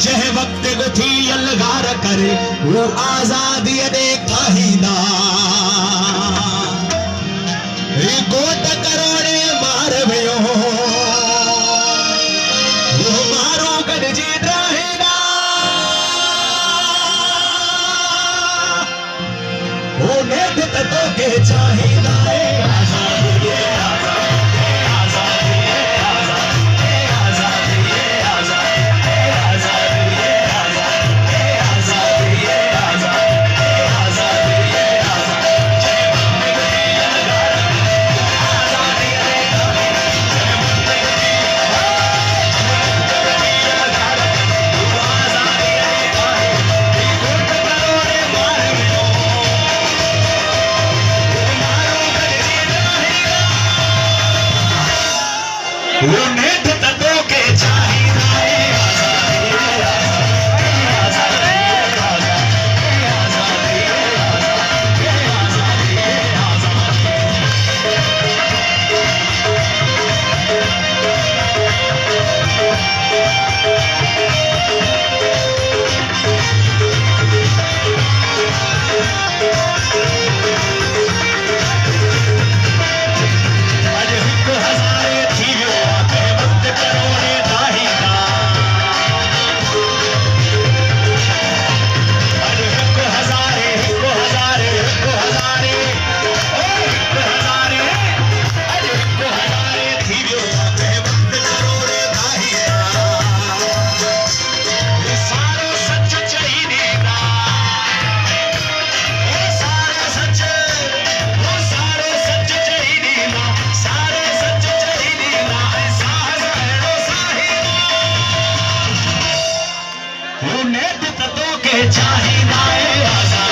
जह वक्त गुथी अलगार करे वो आजादी देखा ही ना गोट करोड़े मार भयो वो मारो गड जीत रहेगा वो नेत तो के चाहिदा वो नेत तत्वों के चाहिदा चाहिदा